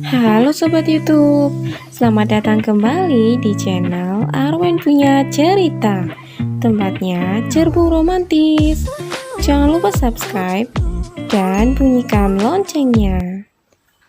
Halo Sobat YouTube, selamat datang kembali di channel Arwen Punya Cerita. Tempatnya cerbung romantis. Jangan lupa subscribe dan bunyikan loncengnya.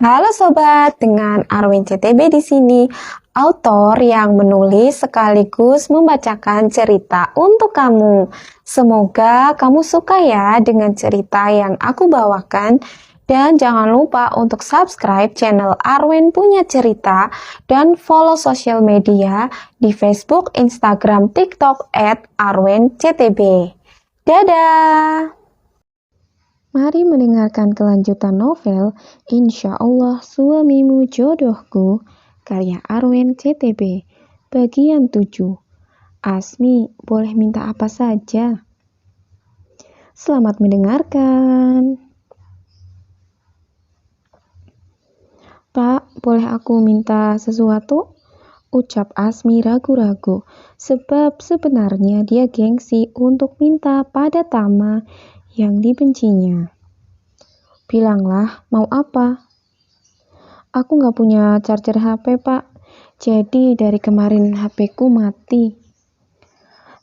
Halo sobat, dengan Arwen CTB di sini, author yang menulis sekaligus membacakan cerita untuk kamu. Semoga kamu suka ya dengan cerita yang aku bawakan. Dan jangan lupa untuk subscribe channel Arwen Punya Cerita dan follow sosial media di Facebook, Instagram, TikTok @arwenctb. Dadah! Mari mendengarkan kelanjutan novel Insya Allah Suamimu Jodohku karya Arwen CTB bagian 7. Asmi boleh minta apa saja? Selamat mendengarkan. Pak, boleh aku minta sesuatu? Ucap Asmi ragu-ragu, sebab sebenarnya dia gengsi untuk minta pada Tama yang dibencinya. Bilanglah, mau apa? Aku nggak punya charger HP, Pak. Jadi dari kemarin HP-ku mati.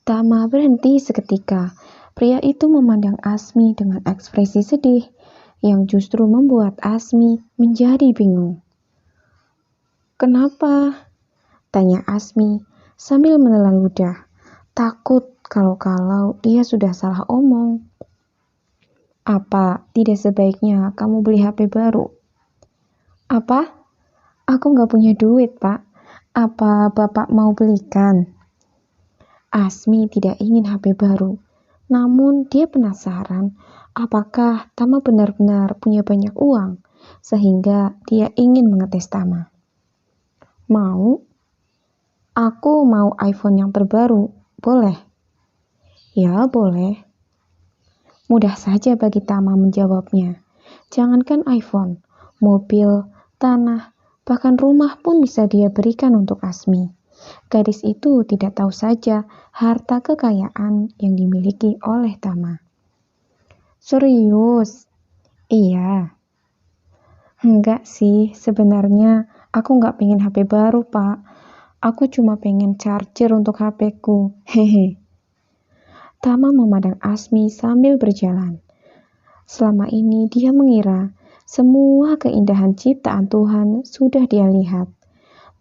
Tama berhenti seketika. Pria itu memandang Asmi dengan ekspresi sedih, yang justru membuat Asmi menjadi bingung. Kenapa? Tanya Asmi sambil menelan ludah. Takut kalau dia sudah salah omong. Apa tidak sebaiknya kamu beli HP baru? Apa? Aku nggak punya duit, Pak. Apa Bapak mau belikan? Asmi tidak ingin HP baru. Namun dia penasaran apakah Tama benar-benar punya banyak uang, sehingga dia ingin mengetes Tama. Mau? Aku mau iPhone yang terbaru. Boleh? Ya, boleh. Mudah saja bagi Tama menjawabnya. Jangankan iPhone, mobil, tanah, bahkan rumah pun bisa dia berikan untuk Asmi. Gadis itu tidak tahu saja harta kekayaan yang dimiliki oleh Tama. Serius? Iya. Enggak sih, sebenarnya aku nggak pengen HP baru, Pak. Aku cuma pengen charger untuk HP-ku. Hehe. Tama memandang Asmi sambil berjalan. Selama ini dia mengira semua keindahan ciptaan Tuhan sudah dia lihat.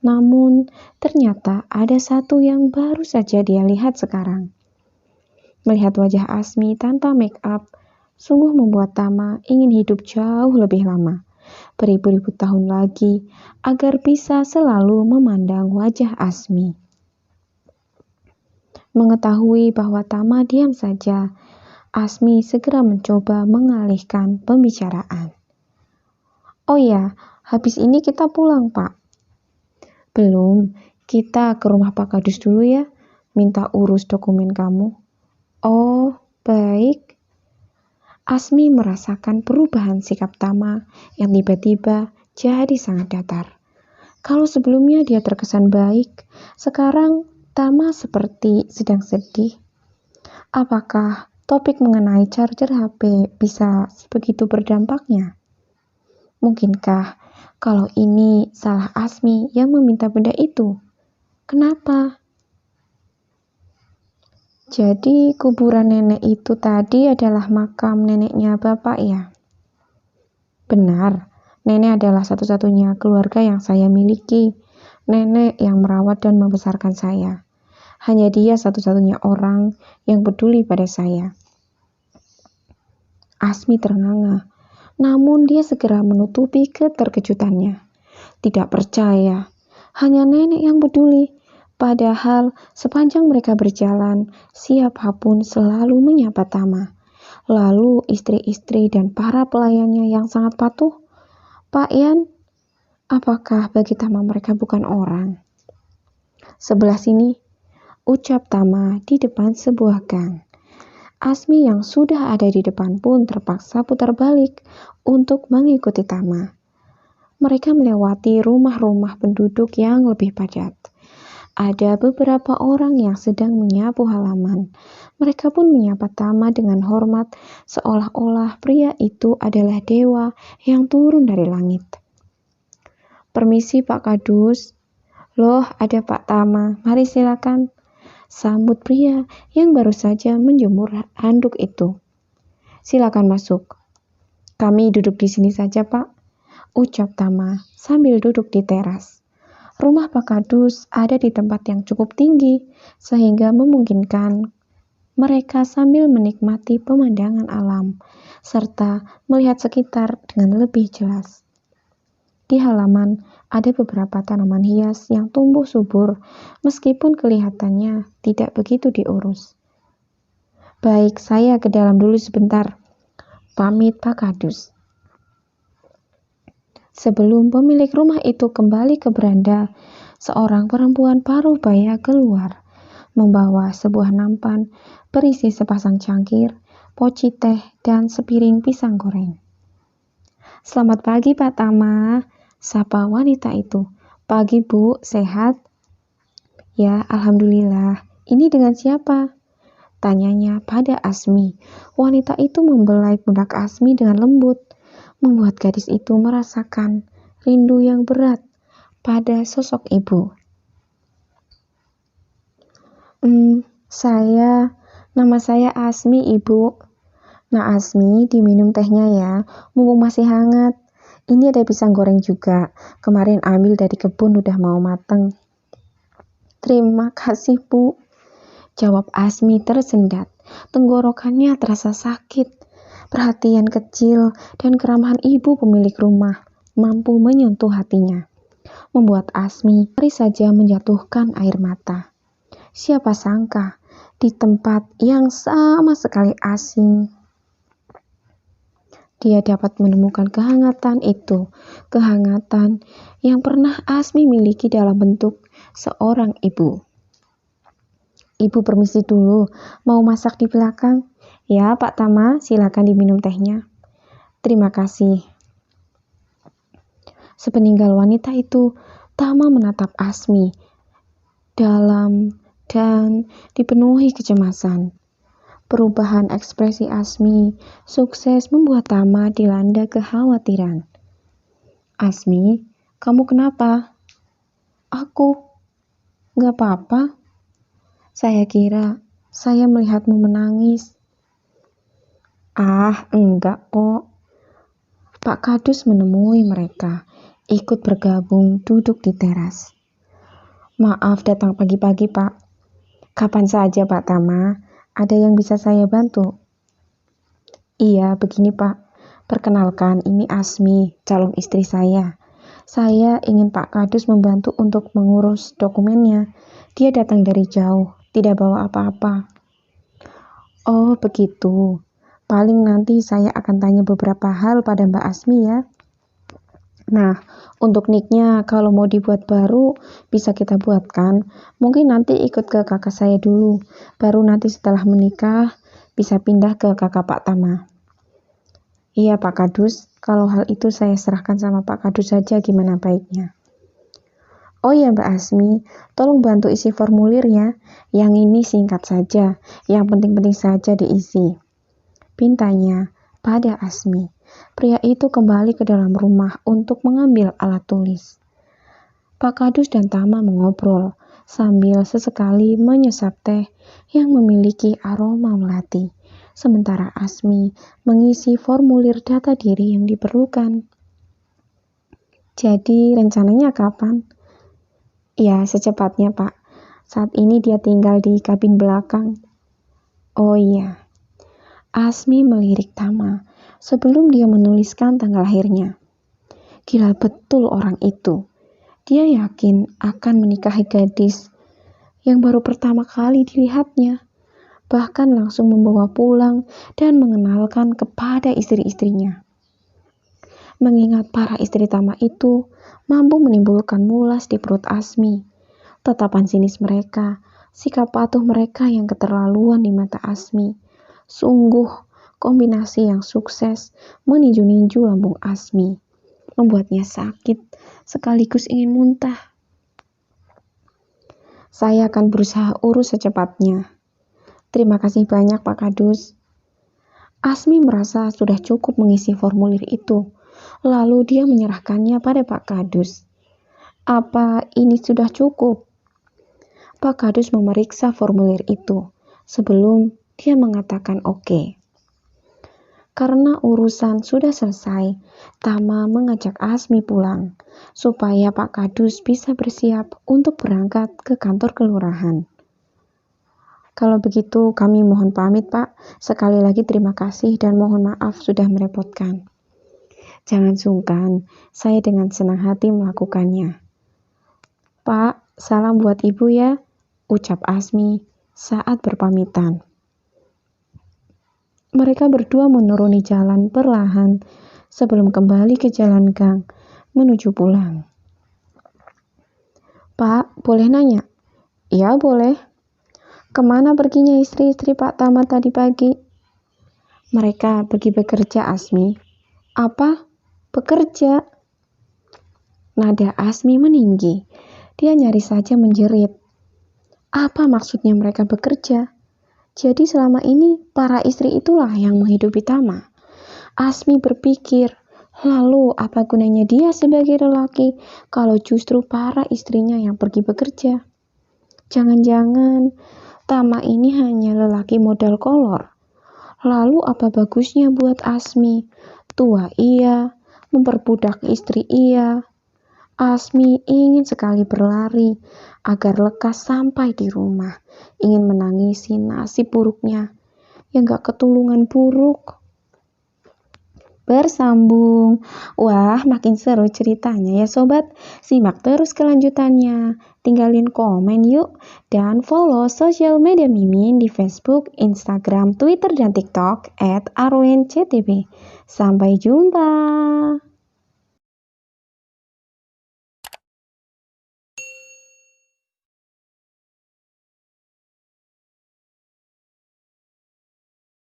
Namun, ternyata ada satu yang baru saja dia lihat sekarang. Melihat wajah Asmi tanpa make up, sungguh membuat Tama ingin hidup jauh lebih lama, beribu-ribu tahun lagi, agar bisa selalu memandang wajah Asmi. Mengetahui bahwa Tama diam saja, Asmi segera mencoba mengalihkan pembicaraan. Oh ya, habis ini kita pulang, Pak. Belum, kita ke rumah Pak Kadus dulu ya, minta urus dokumen kamu. Oh, baik. Asmi merasakan perubahan sikap Tama yang tiba-tiba jadi sangat datar. Kalau sebelumnya dia terkesan baik, sekarang Tama seperti sedang sedih. Apakah topik mengenai charger HP bisa begitu berdampaknya? Mungkinkah kalau ini salah Asmi yang meminta benda itu? Kenapa? Jadi kuburan nenek itu tadi adalah makam neneknya Bapak ya? Benar, nenek adalah satu-satunya keluarga yang saya miliki. Nenek yang merawat dan membesarkan saya. Hanya dia satu-satunya orang yang peduli pada saya. Asmi ternganga. Namun dia segera menutupi keterkejutannya. Tidak percaya, hanya nenek yang peduli. Padahal sepanjang mereka berjalan, siapapun selalu menyapa Tama. Lalu istri-istri dan para pelayannya yang sangat patuh. Pak Yan, apakah bagi Tama mereka bukan orang? Sebelah sini, ucap Tama di depan sebuah gang. Asmi yang sudah ada di depan pun terpaksa putar balik untuk mengikuti Tama. Mereka melewati rumah-rumah penduduk yang lebih padat. Ada beberapa orang yang sedang menyapu halaman. Mereka pun menyapa Tama dengan hormat, seolah-olah pria itu adalah dewa yang turun dari langit. Permisi Pak Kadus. Loh, ada Pak Tama. Mari silakan. Sambut pria yang baru saja menjemur handuk itu. Silakan masuk. Kami duduk di sini saja, Pak, ucap Tama sambil duduk di teras. Rumah Pak Kadus ada di tempat yang cukup tinggi, sehingga memungkinkan mereka sambil menikmati pemandangan alam, serta melihat sekitar dengan lebih jelas. Di halaman ada beberapa tanaman hias yang tumbuh subur, meskipun kelihatannya tidak begitu diurus. Baik, saya ke dalam dulu sebentar, pamit Pak Kadus. Sebelum pemilik rumah itu kembali ke beranda, seorang perempuan paruh baya keluar, membawa sebuah nampan berisi sepasang cangkir, poci teh, dan sepiring pisang goreng. Selamat pagi Pak Tama, sapa wanita itu. Pagi Bu, sehat? Ya, alhamdulillah. Ini dengan siapa? Tanyanya pada Asmi. Wanita itu membelai pundak Asmi dengan lembut, membuat gadis itu merasakan rindu yang berat pada sosok ibu. Nama saya Asmi, Ibu. Nah, Asmi, diminum tehnya ya, mumpung masih hangat. Ini ada pisang goreng juga. Kemarin ambil dari kebun, udah mau mateng. Terima kasih, Bu. Jawab Asmi tersendat. Tenggorokannya terasa sakit. Perhatian kecil dan keramahan ibu pemilik rumah mampu menyentuh hatinya, membuat Asmi baru saja menjatuhkan air mata. Siapa sangka di tempat yang sama sekali asing, dia dapat menemukan kehangatan itu, kehangatan yang pernah Asmi miliki dalam bentuk seorang ibu. Ibu permisi dulu, mau masak di belakang? Ya Pak Tama, silakan diminum tehnya. Terima kasih. Sepeninggal wanita itu, Tama menatap Asmi dalam dan dipenuhi kecemasan. Perubahan ekspresi Asmi sukses membuat Tama dilanda kekhawatiran. Asmi, kamu kenapa? Aku gak apa-apa. Saya kira saya melihatmu menangis. Ah, enggak kok. Pak Kadus menemui mereka, ikut bergabung duduk di teras. Maaf datang pagi-pagi, Pak. Kapan saja, Pak Tama. Ada yang bisa saya bantu? Iya, begini Pak. Perkenalkan, ini Asmi, calon istri saya. Saya ingin Pak Kadus membantu untuk mengurus dokumennya. Dia datang dari jauh, tidak bawa apa-apa. Oh, begitu. Paling nanti saya akan tanya beberapa hal pada Mbak Asmi ya. Nah, untuk nicknya kalau mau dibuat baru bisa kita buatkan. Mungkin nanti ikut ke kakak saya dulu. Baru nanti setelah menikah bisa pindah ke kakak Pak Tama. Iya Pak Kadus, kalau hal itu saya serahkan sama Pak Kadus saja gimana baiknya. Oh ya Mbak Asmi, tolong bantu isi formulir ya. Yang ini singkat saja, yang penting-penting saja diisi. Pintanya pada Asmi. Pria itu kembali ke dalam rumah untuk mengambil alat tulis. Pak Kadus dan Tama mengobrol sambil sesekali menyesap teh yang memiliki aroma melati. Sementara Asmi mengisi formulir data diri yang diperlukan. Jadi rencananya kapan? Ya, secepatnya Pak. Saat ini dia tinggal di kabin belakang. Oh iya. Asmi melirik Tama sebelum dia menuliskan tanggal lahirnya. Gila betul orang itu. Dia yakin akan menikahi gadis yang baru pertama kali dilihatnya. Bahkan langsung membawa pulang dan mengenalkan kepada istri-istrinya. Mengingat para istri Tama itu mampu menimbulkan mulas di perut Asmi. Tatapan sinis mereka, sikap patuh mereka yang keterlaluan di mata Asmi. Sungguh kombinasi yang sukses meninju-ninju lambung Asmi. Membuatnya sakit sekaligus ingin muntah. Saya akan berusaha urus secepatnya. Terima kasih banyak Pak Kadus. Asmi merasa sudah cukup mengisi formulir itu. Lalu dia menyerahkannya pada Pak Kadus. Apa ini sudah cukup? Pak Kadus memeriksa formulir itu sebelum dia mengatakan oke. Karena urusan sudah selesai, Tama mengajak Asmi pulang supaya Pak Kadus bisa bersiap untuk berangkat ke kantor kelurahan. Kalau begitu kami mohon pamit, Pak. Sekali lagi terima kasih dan mohon maaf sudah merepotkan. Jangan sungkan, saya dengan senang hati melakukannya. Pak, salam buat Ibu ya, ucap Asmi saat berpamitan. Mereka berdua menuruni jalan perlahan sebelum kembali ke jalan gang menuju pulang. Pak, boleh nanya? Iya, boleh. Kemana perginya istri-istri Pak Tama tadi pagi? Mereka pergi bekerja, Asmi. Apa? Bekerja? Nada Asmi meninggi. Dia nyaris saja menjerit. Apa maksudnya mereka bekerja? Jadi selama ini para istri itulah yang menghidupi Tama. Asmi berpikir, lalu apa gunanya dia sebagai lelaki kalau justru para istrinya yang pergi bekerja? Jangan-jangan Tama ini hanya lelaki modal kolor. Lalu apa bagusnya buat Asmi? Tua iya, memperbudak istri iya. Asmi ingin sekali berlari agar lekas sampai di rumah, ingin menangisi nasib buruknya yang gak ketulungan buruk. Bersambung. Wah, makin seru ceritanya ya sobat. Simak terus kelanjutannya. Tinggalin komen yuk dan follow sosial media Mimin di Facebook, Instagram, Twitter, dan TikTok @arwenctb. Sampai jumpa.